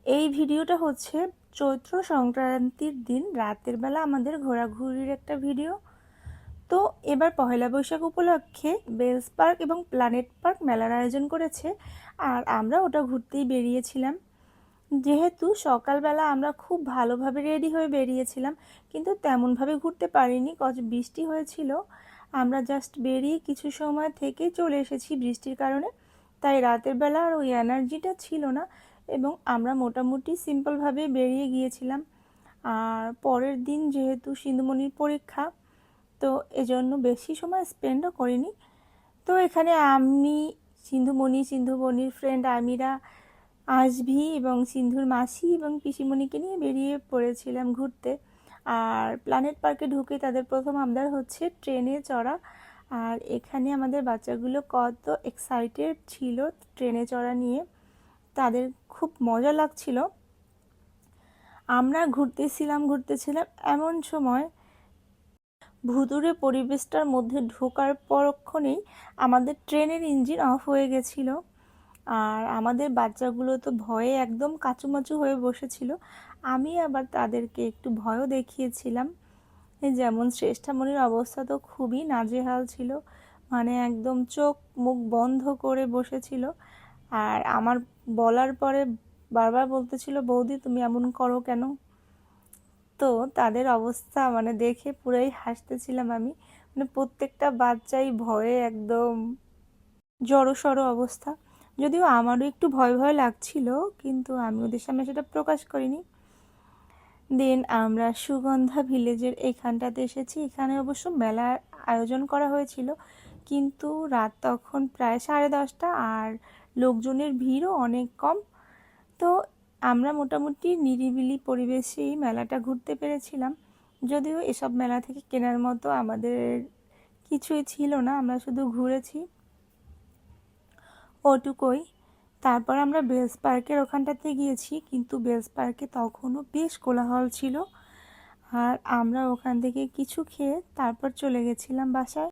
এই ভিডিওটা হচ্ছে চৈত্র সংক্রান্তির দিন রাতের বেলা আমাদের ঘোরাঘুরির একটা ভিডিও। তো এবার পহেলা বৈশাখ উপলক্ষে বেলস পার্ক এবং প্ল্যানেট পার্ক মেলার আয়োজন করেছে, আর আমরা ওটা ঘুরতেই বেরিয়েছিলাম। যেহেতু সকালবেলা আমরা খুব ভালোভাবে রেডি হয়ে বেরিয়েছিলাম, কিন্তু তেমনভাবে ঘুরতে পারিনি, বৃষ্টি হয়েছিল। আমরা জাস্ট বেরিয়ে কিছু সময় থেকে চলে এসেছি বৃষ্টির কারণে, তাই রাতের বেলা আর ওই এনার্জিটা ছিল না এবং আমরা মোটামুটি সিম্পলভাবে বেরিয়ে গিয়েছিলাম। আর পরের দিন যেহেতু সিন্ধুমণির পরীক্ষা, তো এজন্য বেশি সময় স্পেন্ডও করিনি। তো এখানে আমি, সিন্ধুমণির ফ্রেন্ড আমিরা, আজভি এবং সিন্ধুর মাসি এবং পিসিমণিকে নিয়ে বেরিয়ে পড়েছিলাম ঘুরতে। আর প্ল্যানেট পার্কে ঢুকে তাদের প্রথম আবদার হচ্ছে ট্রেনে চড়া। আর এখানে আমাদের বাচ্চাগুলো কত এক্সাইটেড ছিল ট্রেনে চড়া নিয়ে, তাদের খুব মজা লাগছিল। আমরা ঘুরতেছিলাম এমন সময় ভুতুড়ে পরিবেশটার মধ্যে ঢোকার পরক্ষণেই আমাদের ট্রেনের ইঞ্জিন অফ হয়ে গেছিল। আর আমাদের বাচ্চাগুলো তো ভয়ে একদম কাঁচুমাচু হয়ে বসেছিল। আমি আবার তাদেরকে একটু ভয়ও দেখিয়েছিলাম। যেমন শ্রেষ্ঠামণির অবস্থা তো খুবই নাজেহাল ছিল, মানে একদম চোখ মুখ বন্ধ করে বসেছিল। আর আমার বলার পরে বারবার বলতেছিল, বৌদি তুমি এমন করো কেন? তো তাদের অবস্থা মানে দেখে পুরাই হাসতেছিলাম আমি। মানে প্রত্যেকটা বাচ্চাই ভয়ে একদম জড়সড় অবস্থা। যদিও আমারও একটু ভয় ভয় লাগছিল, কিন্তু আমি ওদের সামনে সেটা প্রকাশ করিনি। দেন আমরা সুগন্ধা ভিলেজের এইখানটাতে এসেছি। এখানে অবশ্য মেলার আয়োজন করা হয়েছিল, কিন্তু রাত তখন প্রায় 10:30, আর লোকজনের ভিড়ও অনেক কম। তো আমরা মোটামুটি নিরিবিলি পরিবেশেই মেলাটা ঘুরতে পেরেছিলাম। যদিও এসব মেলা থেকে কেনার মতো আমাদের কিছুই ছিল না, আমরা শুধু ঘুরেছি ওটুকুই। তারপর আমরা বেলস পার্কের ওখানটাতে গিয়েছি, কিন্তু বেলস পার্কে তখনও বেশ কোলাহল ছিল। আর আমরা ওখান থেকে কিছু খেয়ে তারপর চলে গেছিলাম বাসায়।